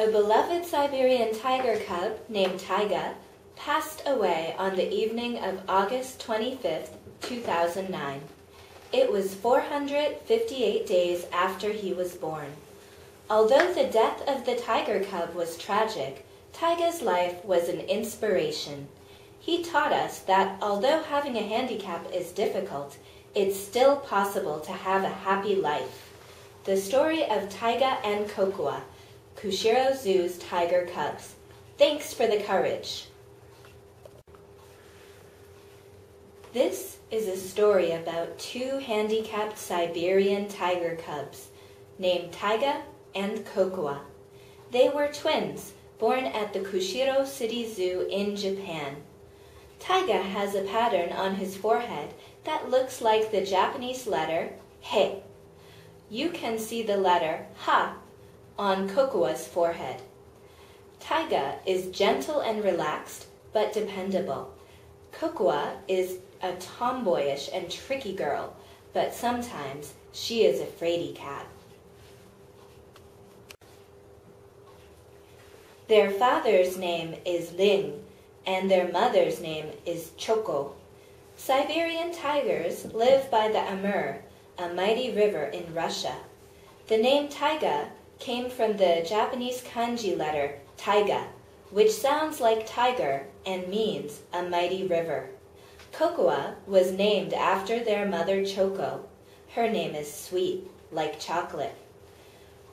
A beloved Siberian tiger cub named Taiga passed away on the evening of August 25th, 2009. It was 458 days after he was born. Although the death of the tiger cub was tragic, Taiga's life was an inspiration. He taught us that although having a handicap is difficult, it's still possible to have a happy life. The story of Taiga and Cocoa, Kushiro Zoo's tiger cubs. Thanks for the courage. This is a story about two handicapped Siberian tiger cubs named Taiga and Cocoa. They were twins, born at the Kushiro City Zoo in Japan. Taiga has a pattern on his forehead that looks like the Japanese letter he. You can see the letter ha on Cocoa's forehead. Taiga is gentle and relaxed, but dependable. Cocoa is a tomboyish and tricky girl, but sometimes she is a fraidy cat. Their father's name is Ling, and their mother's name is Choco. Siberian tigers live by the Amur, a mighty river in Russia. The name Taiga came from the Japanese kanji letter taiga, which sounds like tiger and means a mighty river. Cocoa was named after their mother Choco. Her name is sweet, like chocolate.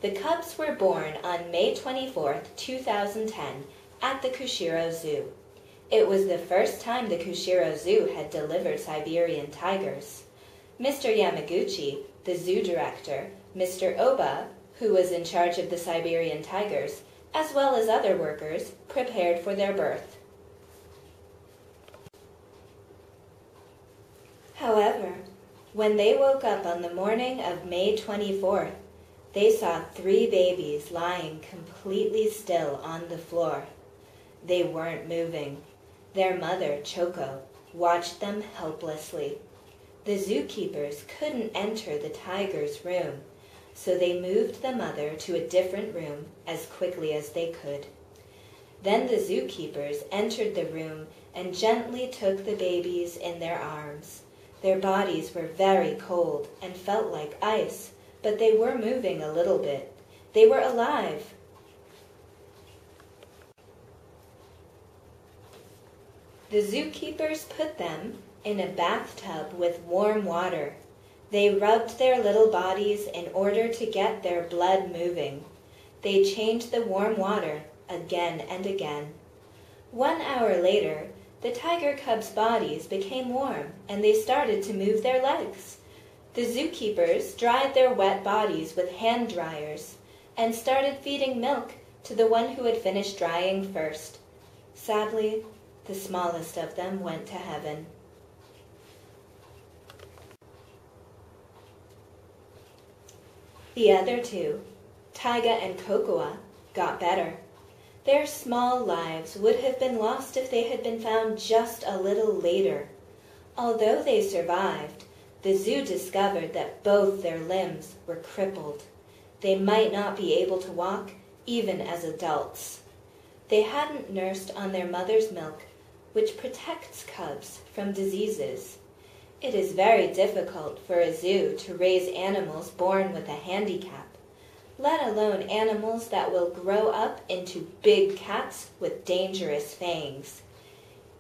The cubs were born on May 24, 2010, at the Kushiro Zoo. It was the first time the Kushiro Zoo had delivered Siberian tigers. Mr. Yamaguchi, the zoo director, Mr. Oba, who was in charge of the Siberian tigers, as well as other workers, prepared for their birth. However, when they woke up on the morning of May 24th, they saw 3 babies lying completely still on the floor. They weren't moving. Their mother, Choco, watched them helplessly. The zookeepers couldn't enter the tiger's room, so they moved the mother to a different room as quickly as they could. Then the zookeepers entered the room and gently took the babies in their arms. Their bodies were very cold and felt like ice, but they were moving a little bit. They were alive. The zookeepers put them in a bathtub with warm water. They rubbed their little bodies in order to get their blood moving. They changed the warm water again and again. 1 hour later, the tiger cubs' bodies became warm and they started to move their legs. The zookeepers dried their wet bodies with hand dryers and started feeding milk to the one who had finished drying first. Sadly, the smallest of them went to heaven. The other 2, Taiga and Cocoa, got better. Their small lives would have been lost if they had been found just a little later. Although they survived, the zoo discovered that both their limbs were crippled. They might not be able to walk, even as adults. They hadn't nursed on their mother's milk, which protects cubs from diseases. It is very difficult for a zoo to raise animals born with a handicap, let alone animals that will grow up into big cats with dangerous fangs.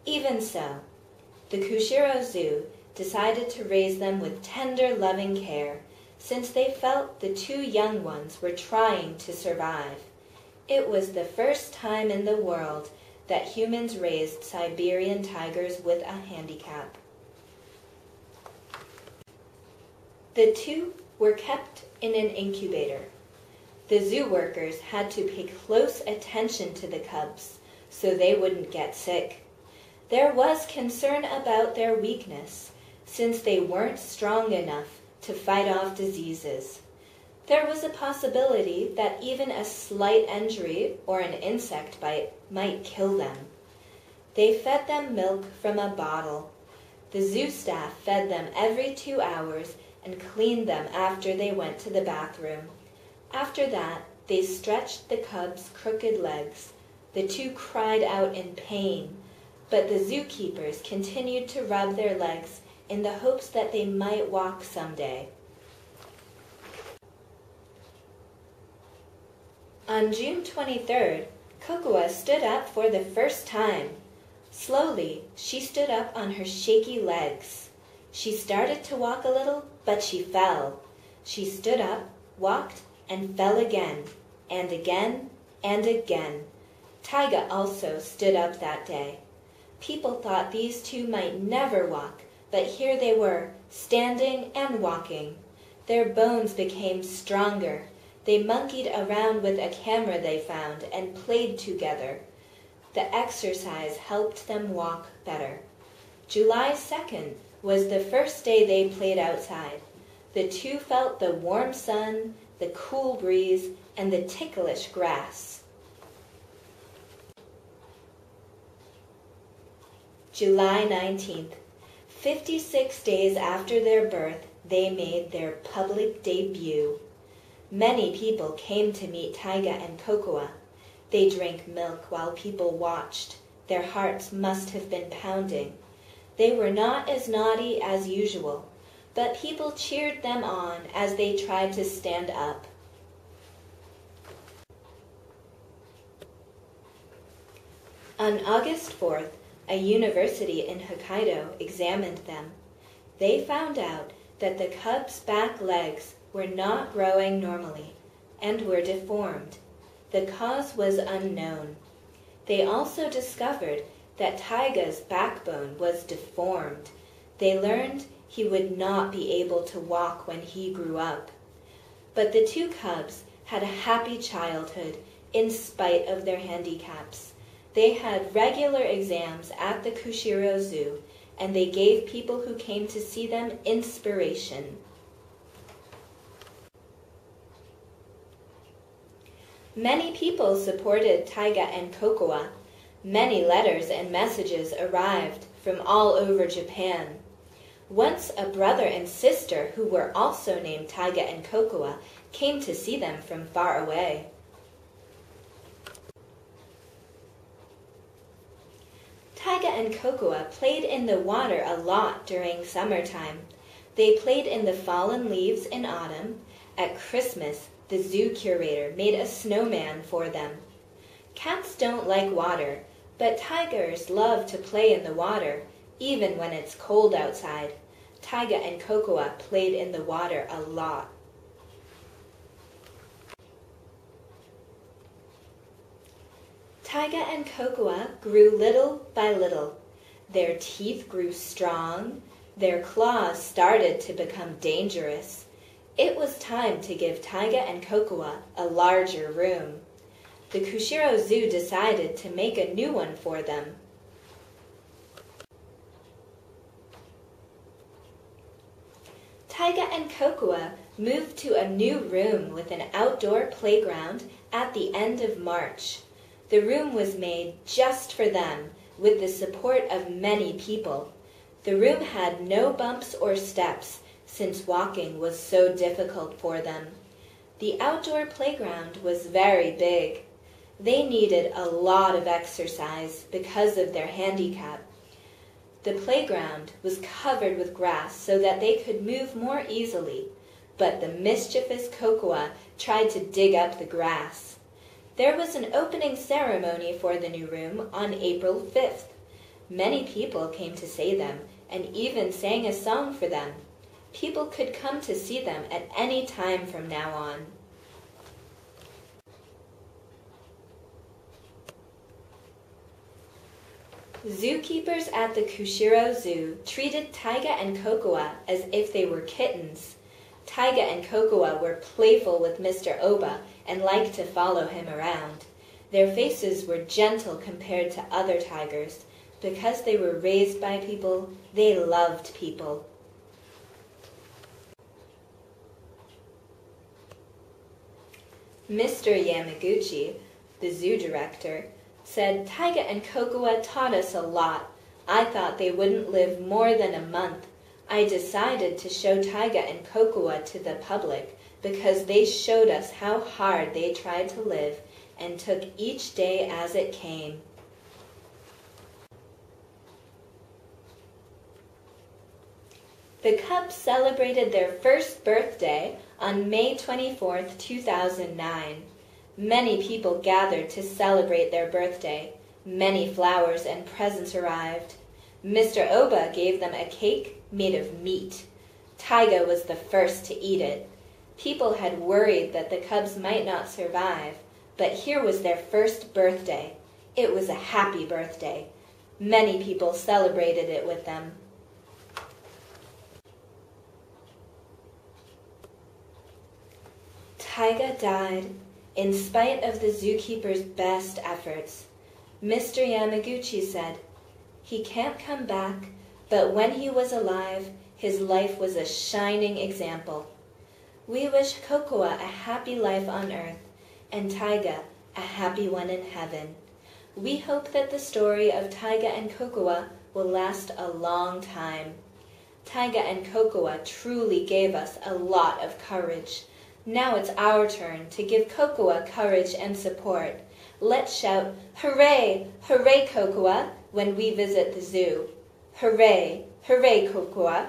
Even so, the Kushiro Zoo decided to raise them with tender, loving care, since they felt the 2 young ones were trying to survive. It was the first time in the world that humans raised Siberian tigers with a handicap. The 2 were kept in an incubator. The zoo workers had to pay close attention to the cubs so they wouldn't get sick. There was concern about their weakness, since they weren't strong enough to fight off diseases. There was a possibility that even a slight injury or an insect bite might kill them. They fed them milk from a bottle. The zoo staff fed them every 2 hours and cleaned them after they went to the bathroom. After that, they stretched the cub's crooked legs. The two cried out in pain, but the zookeepers continued to rub their legs in the hopes that they might walk someday. On June 23rd, Cocoa stood up for the first time. Slowly, she stood up on her shaky legs. She started to walk a little, but she fell. She stood up, walked, and fell again, and again, and again. Taiga also stood up that day. People thought these two might never walk, but here they were, standing and walking. Their bones became stronger. They monkeyed around with a camera they found and played together. The exercise helped them walk better. July 2nd was the first day they played outside. The two felt the warm sun, the cool breeze, and the ticklish grass. July 19th. 56 days after their birth, they made their public debut. Many people came to meet Taiga and Cocoa. They drank milk while people watched. Their hearts must have been pounding. They were not as naughty as usual, but people cheered them on as they tried to stand up. On August 4th, a university in Hokkaido examined them. They found out that the cub's back legs were not growing normally and were deformed. The cause was unknown. They also discovered that Taiga's backbone was deformed. They learned he would not be able to walk when he grew up. But the two cubs had a happy childhood in spite of their handicaps. They had regular exams at the Kushiro Zoo, and they gave people who came to see them inspiration. Many people supported Taiga and Cocoa. Many letters and messages arrived from all over Japan. Once a brother and sister who were also named Taiga and Cocoa came to see them from far away. Taiga and Cocoa played in the water a lot during summertime. They played in the fallen leaves in autumn. At Christmas, the zoo curator made a snowman for them. Cats don't like water, but tigers love to play in the water, even when it's cold outside. Taiga and Cocoa played in the water a lot. Taiga and Cocoa grew little by little. Their teeth grew strong. Their claws started to become dangerous. It was time to give Taiga and Cocoa a larger room. The Kushiro Zoo decided to make a new one for them. Taiga and Cocoa moved to a new room with an outdoor playground at the end of March. The room was made just for them, with the support of many people. The room had no bumps or steps, since walking was so difficult for them. The outdoor playground was very big. They needed a lot of exercise because of their handicap. The playground was covered with grass so that they could move more easily, but the mischievous Cocoa tried to dig up the grass. There was an opening ceremony for the new room on April 5th. Many people came to see them and even sang a song for them. People could come to see them at any time from now on. Zookeepers at the Kushiro Zoo treated Taiga and Cocoa as if they were kittens. Taiga and Cocoa were playful with Mr. Oba and liked to follow him around. Their faces were gentle compared to other tigers. Because they were raised by people, they loved people. Mr. Yamaguchi, the zoo director, said, "Taiga and Cocoa taught us a lot. I thought they wouldn't live more than a month. I decided to show Taiga and Cocoa to the public because they showed us how hard they tried to live and took each day as it came. The Cubs celebrated their first birthday on May 24th, 2009. Many people gathered to celebrate their birthday. Many flowers and presents arrived. Mr. Oba gave them a cake made of meat. Taiga was the first to eat it. People had worried that the Cubs might not survive, but here was their first birthday. It was a happy birthday. Many people celebrated it with them. Taiga died in spite of the zookeeper's best efforts. Mr. Yamaguchi said, "He can't come back, but when he was alive, his life was a shining example." We wish Cocoa a happy life on earth, and Taiga a happy one in heaven. We hope that the story of Taiga and Cocoa will last a long time. Taiga and Cocoa truly gave us a lot of courage. Now it's our turn to give Cocoa courage and support. Let's shout, "Hooray! Hooray, Cocoa!" when we visit the zoo. Hooray! Hooray, Cocoa!